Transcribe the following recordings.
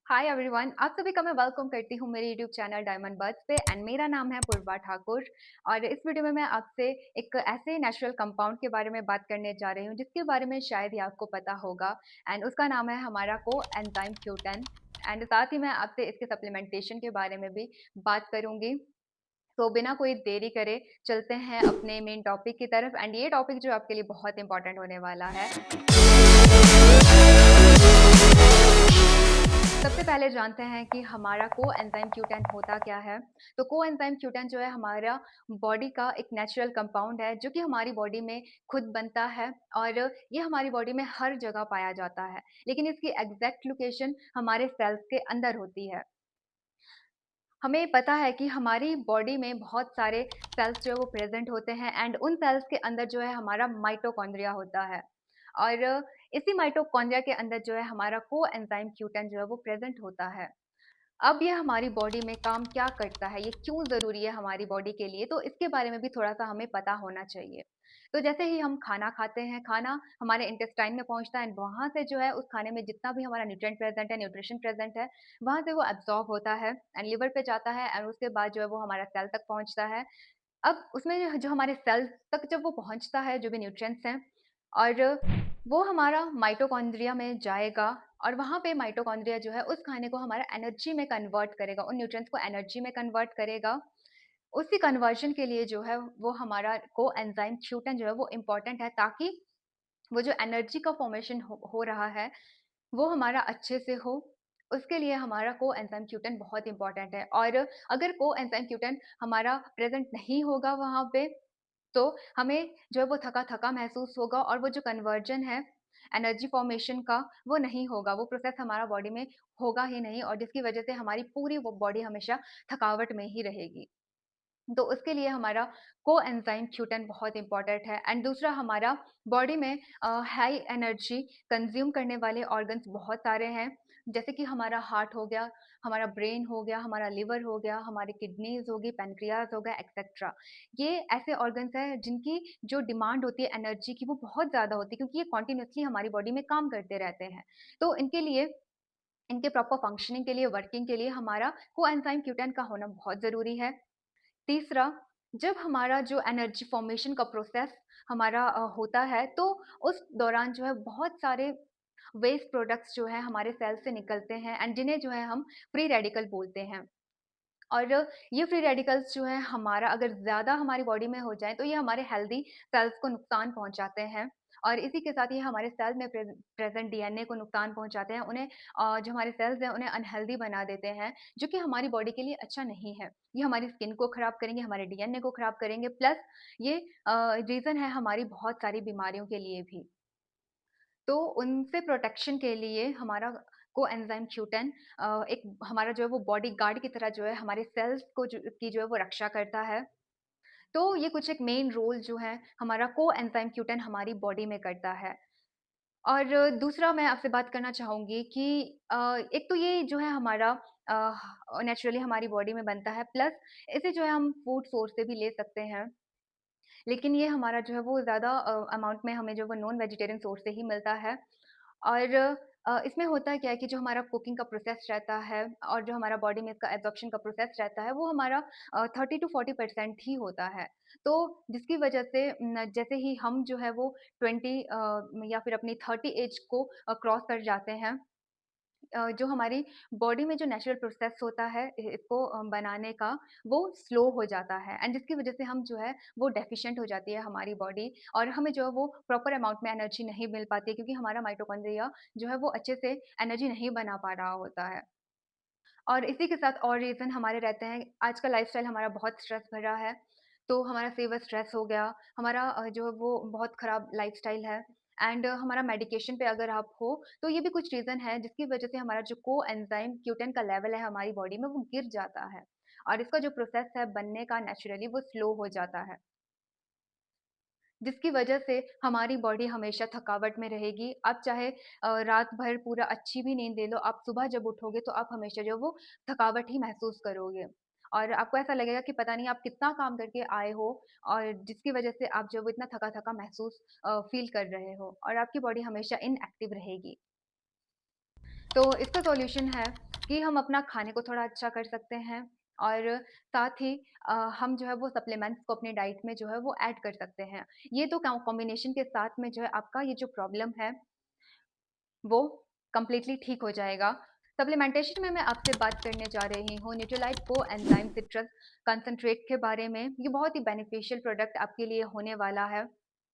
Hi everyone, आप सभी का मैं वेलकम करती हूँ मेरे यूट्यूब चैनल डायमंड बर्ड्स पे एंड मेरा नाम है पूर्वा ठाकुर। और इस वीडियो में मैं आपसे एक ऐसे नेचुरल कंपाउंड के बारे में बात करने जा रही हूँ जिसके बारे में शायद ही आपको पता होगा। एंड उसका नाम है हमारा को एंजाइम Q10। एंड साथ ही मैं आपसे इसके सप्लीमेंटेशन के बारे में भी बात करूंगी। तो बिना कोई देरी करे चलते हैं अपने मेन टॉपिक की तरफ। एंड ये टॉपिक जो आपके लिए बहुत इंपॉर्टेंट होने वाला है। सबसे पहले जानते हैं कि हमारा कोएंजाइम Q10 होता क्या है। तो कोएंजाइम Q10 जो है हमारा बॉडी का एक नेचुरल कंपाउंड है जो कि हमारी बॉडी में खुद बनता है। और ये हमारी बॉडी में हर जगह पाया जाता है, लेकिन इसकी एग्जैक्ट लोकेशन हमारे सेल्स के अंदर होती है। हमें पता है कि हमारी बॉडी में बहुत सारे सेल्स जो है वो प्रेजेंट होते हैं एंड उन सेल्स के अंदर जो है हमारा माइटोकॉन्ड्रिया होता है। और इसी माइटोकॉन्ड्रिया के अंदर जो है हमारा कोएंजाइम Q10 जो है वो प्रेजेंट होता है। अब ये हमारी बॉडी में काम क्या करता है, ये क्यों ज़रूरी है हमारी बॉडी के लिए, तो इसके बारे में भी थोड़ा-सा हमें पता होना चाहिए। तो जैसे ही हम खाना खाते हैं, खाना हमारे इंटेस्टाइन में पहुँचता है एंड वहाँ से जो है उस खाने में जितना भी हमारा न्यूट्रिएंट प्रेज़ेंट है, न्यूट्रिशन प्रेज़ेंट है, वहाँ से वो एब्ज़ॉर्ब होता है एंड लिवर पे जाता है एंड उसके बाद जो है वो हमारा सेल तक पहुँचता है। अब उसमें जो जो हमारे सेल तक जब वो पहुँचता है, जो भी न्यूट्रिएंट्स हैं, और वो हमारा माइटोकॉन्ड्रिया में जाएगा और वहाँ पे माइटोकॉन्ड्रिया जो है उस खाने को हमारा एनर्जी में कन्वर्ट करेगा, उन न्यूट्रिएंट्स को एनर्जी में कन्वर्ट करेगा। उसी कन्वर्जन के लिए जो है वो हमारा कोएंजाइम Q10 जो है वो इम्पोर्टेंट है, ताकि वो जो एनर्जी का फॉर्मेशन हो रहा है वो हमारा अच्छे से हो। उसके लिए हमारा कोएंजाइम Q10 बहुत इम्पोर्टेंट है। और अगर कोएंजाइम Q10 हमारा प्रेज़ेंट नहीं होगा वहाँ पे, तो हमें जो है वो थका-थका महसूस होगा और वो जो कन्वर्जन है एनर्जी फॉर्मेशन का, वो नहीं होगा, वो प्रोसेस हमारा बॉडी में होगा ही नहीं, और जिसकी वजह से हमारी पूरी वो बॉडी हमेशा थकावट में ही रहेगी। तो उसके लिए हमारा कोएंजाइम Q10 बहुत इम्पोर्टेंट है। एंड दूसरा, हमारा बॉडी में हाई एनर्जी कंज्यूम करने वाले ऑर्गन्स बहुत सारे हैं, जैसे कि हमारा हार्ट हो गया, हमारा ब्रेन हो गया, हमारा लिवर हो गया, हमारी किडनीज होगी, पैनक्रियाज हो गया, एक्सेट्रा। ये ऐसे ऑर्गन्स हैं जिनकी जो डिमांड होती है एनर्जी की वो बहुत ज़्यादा होती है, क्योंकि ये कॉन्टिन्यूसली हमारी बॉडी में काम करते रहते हैं। तो इनके लिए, इनके प्रॉपर फंक्शनिंग के लिए, वर्किंग के लिए हमारा कोएंजाइम Q10 का होना बहुत ज़रूरी है। तीसरा, जब हमारा जो एनर्जी फॉर्मेशन का प्रोसेस हमारा होता है, तो उस दौरान जो है बहुत सारे वेस्ट प्रोडक्ट्स जो है हमारे सेल से निकलते हैं एंड जिन्हें जो है हम फ्री रेडिकल बोलते हैं। और ये फ्री रेडिकल्स जो है हमारा अगर ज़्यादा हमारी बॉडी में हो जाए तो ये हमारे हेल्दी सेल्स को नुकसान पहुंचाते हैं। और इसी के साथ ये हमारे सेल में प्रेजेंट डीएनए को नुकसान पहुंचाते हैं, उन्हें जो हमारे सेल्स हैं उन्हें अनहेल्दी बना देते हैं, जो कि हमारी बॉडी के लिए अच्छा नहीं है। ये हमारी स्किन को खराब करेंगे, हमारे डीएनए को खराब करेंगे, प्लस ये रीज़न है हमारी बहुत सारी बीमारियों के लिए भी। तो उनसे प्रोटेक्शन के लिए हमारा कोएंजाइम Q10 एक हमारा जो है वो बॉडी गार्ड की तरह जो है हमारे सेल्स को जो है वो रक्षा करता है। तो ये कुछ एक मेन रोल जो है हमारा कोएंजाइम Q10 हमारी बॉडी में करता है। और दूसरा मैं आपसे बात करना चाहूँगी कि एक तो ये जो है हमारा नेचुरली हमारी बॉडी में बनता है, प्लस इसे जो है हम फूड सोर्स से भी ले सकते हैं। लेकिन ये हमारा जो है वो ज़्यादा अमाउंट में हमें जो है वो नॉन वेजिटेरियन सोर्स से ही मिलता है। और इसमें होता क्या है कि जो हमारा कुकिंग का प्रोसेस रहता है और जो हमारा बॉडी में इसका एब्ज़ॉर्प्शन का प्रोसेस रहता है, वो हमारा 30 टू 40% ही होता है। तो जिसकी वजह से जैसे ही हम जो है वो 20 या फिर अपनी 30 एज को क्रॉस कर जाते हैं, जो हमारी बॉडी में जो नेचुरल प्रोसेस होता है इसको बनाने का, वो स्लो हो जाता है एंड जिसकी वजह से हम जो है वो डेफिशिएंट हो जाती है हमारी बॉडी, और हमें जो है वो प्रॉपर अमाउंट में एनर्जी नहीं मिल पाती है, क्योंकि हमारा माइटोकॉन्ड्रिया जो है वो अच्छे से एनर्जी नहीं बना पा रहा होता है। और इसी के साथ और रीज़न हमारे रहते हैं, आज का लाइफ़स्टाइल हमारा बहुत स्ट्रेस भरा है, तो हमारा सेवर स्ट्रेस हो गया, हमारा जो है वो बहुत खराब लाइफ़स्टाइल है। एंड हमारा मेडिकेशन पे अगर आप हो, तो ये भी कुछ रीज़न है जिसकी वजह से हमारा जो कोएंजाइम Q10 का लेवल है हमारी बॉडी में वो गिर जाता है, और इसका जो प्रोसेस है बनने का नेचुरली वो स्लो हो जाता है। जिसकी वजह से हमारी बॉडी हमेशा थकावट में रहेगी। आप चाहे रात भर पूरा अच्छी भी नींद ले लो, आप सुबह जब उठोगे तो आप हमेशा जो है वो थकावट ही महसूस करोगे। और आपको ऐसा लगेगा कि पता नहीं आप कितना काम करके आए हो, और जिसकी वजह से आप जो है वो इतना थका-थका महसूस फ़ील कर रहे हो, और आपकी बॉडी हमेशा इनएक्टिव रहेगी। तो इसका सॉल्यूशन है कि हम अपना खाने को थोड़ा अच्छा कर सकते हैं और साथ ही हम जो है वो सप्लीमेंट्स को अपनी डाइट में जो है वो ऐड कर सकते हैं। ये तो कॉम्बिनेशन के साथ में जो है आपका ये जो प्रॉब्लम है वो कंप्लीटली ठीक हो जाएगा। सप्लीमेंटेशन में मैं आपसे बात करने जा रही हूँ न्यूट्रीलाइट कोएंजाइम सिट्रस कंसंट्रेट के बारे में। ये बहुत ही बेनिफिशियल प्रोडक्ट आपके लिए होने वाला है,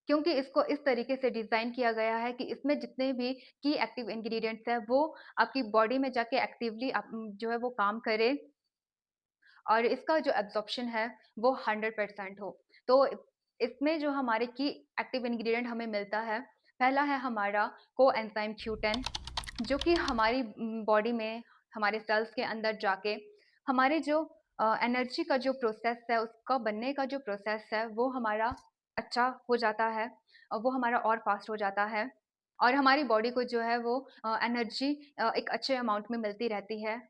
क्योंकि इसको इस तरीके से डिज़ाइन किया गया है कि इसमें जितने भी की एक्टिव इंग्रीडिएंट्स हैं, वो आपकी बॉडी में जाके एक्टिवली जो है वो काम करे और इसका जो एब्ज़ॉर्प्शन है वो 100% हो। तो इसमें जो हमारे की एक्टिव इंग्रीडिएंट हमें मिलता है, पहला है हमारा कोएंजाइम Q10, जो कि हमारी बॉडी में हमारे सेल्स के अंदर जाके हमारे जो एनर्जी का जो प्रोसेस है, उसका बनने का जो प्रोसेस है वो हमारा अच्छा हो जाता है और वो हमारा और फास्ट हो जाता है और हमारी बॉडी को जो है वो एनर्जी एक अच्छे अमाउंट में मिलती रहती है।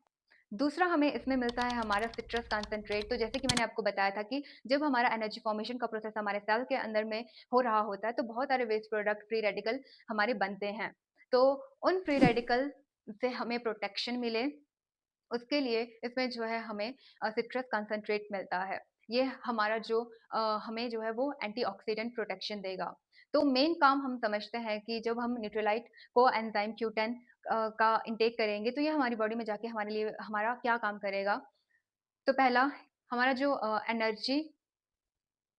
दूसरा हमें इसमें मिलता है हमारा सिट्रस कंसंट्रेट। तो जैसे कि मैंने आपको बताया था कि जब हमारा एनर्जी फॉर्मेशन का प्रोसेस हमारे सेल के अंदर में हो रहा होता है, तो बहुत सारे वेस्ट प्रोडक्ट फ्री रेडिकल हमारे बनते हैं। तो उन फ्री रेडिकल से हमें प्रोटेक्शन मिले, उसके लिए इसमें जो है हमें सिट्रस कंसंट्रेट मिलता है। ये हमारा जो हमें जो है वो एंटीऑक्सीडेंट प्रोटेक्शन देगा। तो मेन काम हम समझते हैं कि जब हम न्यूट्रीलाइट कोएंजाइम Q10 का इंटेक करेंगे, तो ये हमारी बॉडी में जाके हमारे लिए हमारा क्या काम करेगा? तो पहला हमारा जो एनर्जी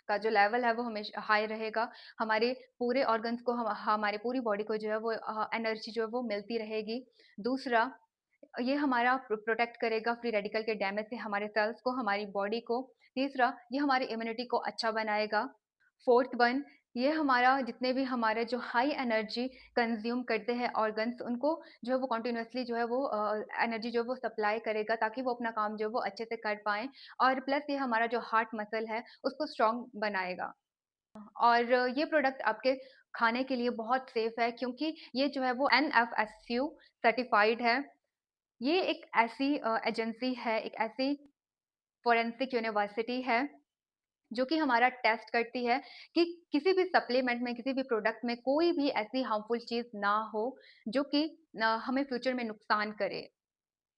का जो लेवल है वो हमेशा हाई रहेगा। हमारे पूरे ऑर्गन्स को हमारी पूरी बॉडी को जो है वो एनर्जी जो है वो मिलती रहेगी। दूसरा, ये हमारा प्रोटेक्ट करेगा फ्री रेडिकल के डैमेज से हमारे सेल्स को, हमारी बॉडी को। तीसरा, ये हमारी इम्यूनिटी को अच्छा बनाएगा। फोर्थ वन, ये हमारा जितने भी हमारे जो हाई एनर्जी कंज्यूम करते हैं ऑर्गन्स, उनको जो है वो कंटिन्यूअसली जो है वो एनर्जी जो है वो सप्लाई करेगा, ताकि वो अपना काम जो है वो अच्छे से कर पाएँ। और प्लस ये हमारा जो हार्ट मसल है उसको स्ट्रॉन्ग बनाएगा। और ये प्रोडक्ट आपके खाने के लिए बहुत सेफ है, क्योंकि ये जो है वो NFSU सर्टिफाइड है। ये एक ऐसी एजेंसी है, एक ऐसी फोरेंसिक यूनिवर्सिटी है, जो कि हमारा टेस्ट करती है कि किसी भी सप्लीमेंट में, किसी भी प्रोडक्ट में कोई भी ऐसी हार्मफुल चीज़ ना हो, जो कि हमें फ्यूचर में नुकसान करे।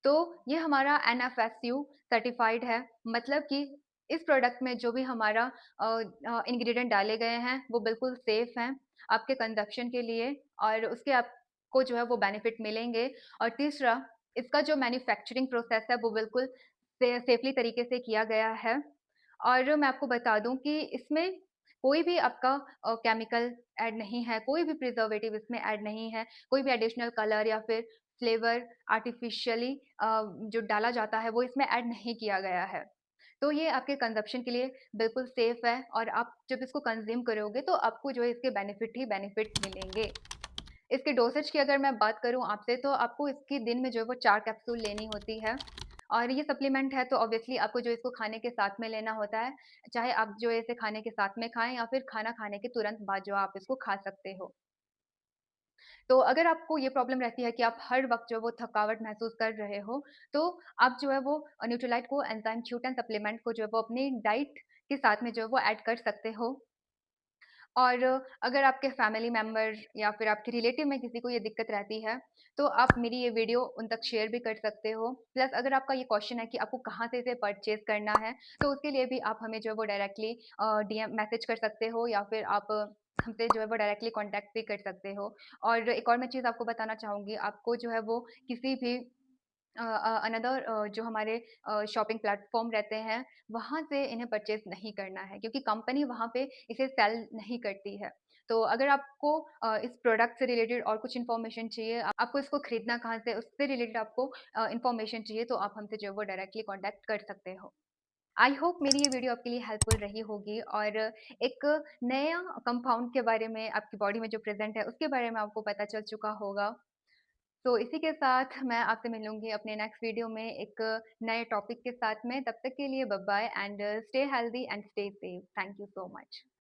तो ये हमारा NFSU सर्टिफाइड है, मतलब कि इस प्रोडक्ट में जो भी हमारा इंग्रेडिएंट डाले गए हैं, वो बिल्कुल सेफ हैं आपके कंज़प्शन के लिए और उसके आपको जो है वो बेनिफिट मिलेंगे। और तीसरा, इसका जो मैन्युफैक्चरिंग प्रोसेस है, वो बिल्कुल सेफली तरीके से किया गया है। और मैं आपको बता दूँ कि इसमें कोई भी आपका केमिकल ऐड नहीं है, कोई भी प्रिजर्वेटिव इसमें ऐड नहीं है, कोई भी एडिशनल कलर या फिर फ्लेवर आर्टिफिशियली जो डाला जाता है वो इसमें ऐड नहीं किया गया है। तो ये आपके कंज़प्शन के लिए बिल्कुल सेफ है और आप जब इसको कंज़्यूम करोगे तो आपको जो है इसके बेनिफिट ही बेनिफिट मिलेंगे। इसके डोसेज की अगर मैं बात करूँ आपसे, तो आपको इसकी दिन में जो है वो 4 कैप्सूल लेनी होती है और ये सप्लीमेंट है, तो ऑब्वियसली आपको जो इसको खाने के साथ में लेना होता है। चाहे आप जो है इसे खाने के साथ में खाएँ या फिर खाना खाने के तुरंत बाद जो आप इसको खा सकते हो। तो अगर आपको ये प्रॉब्लम रहती है कि आप हर वक़्त जो है वो थकावट महसूस कर रहे हो, तो आप जो है वो न्यूट्रीलाइट को एंजाइम Q10 सप्लीमेंट को जो है वो अपनी डाइट के साथ में जो है वो ऐड कर सकते हो। और अगर आपके फैमिली मेंबर या फिर आपके रिलेटिव में किसी को ये दिक्कत रहती है, तो आप मेरी ये वीडियो उन तक शेयर भी कर सकते हो। प्लस अगर आपका ये क्वेश्चन है कि आपको कहाँ से इसे परचेज़ करना है, तो उसके लिए भी आप हमें जो है वो डायरेक्टली डीएम मैसेज कर सकते हो या फिर आप हमसे जो है वो डायरेक्टली कॉन्टैक्ट भी कर सकते हो। और एक और मैं चीज़ आपको बताना चाहूँगी, आपको जो है वो किसी भी अनदर जो हमारे शॉपिंग प्लेटफ़ॉर्म रहते हैं, वहाँ से इन्हें परचेज़ नहीं करना है, क्योंकि कंपनी वहाँ पे इसे सेल नहीं करती है। तो अगर आपको इस प्रोडक्ट से रिलेटेड और कुछ इन्फॉर्मेशन चाहिए, आपको इसको खरीदना कहाँ से, उससे रिलेटेड आपको इन्फॉर्मेशन चाहिए, तो आप हमसे जो है वो डायरेक्टली कॉन्टैक्ट कर सकते हो। आई होप मेरी ये वीडियो आपके लिए हेल्पफुल रही होगी और एक नया कंपाउंड के बारे में, आपकी बॉडी में जो प्रेज़ेंट है, उसके बारे में आपको पता चल चुका होगा। तो इसी के साथ मैं आपसे मिलूँगी अपने नेक्स्ट वीडियो में एक नए टॉपिक के साथ में। तब तक के लिए bye bye and stay healthy and stay safe. Thank you so much.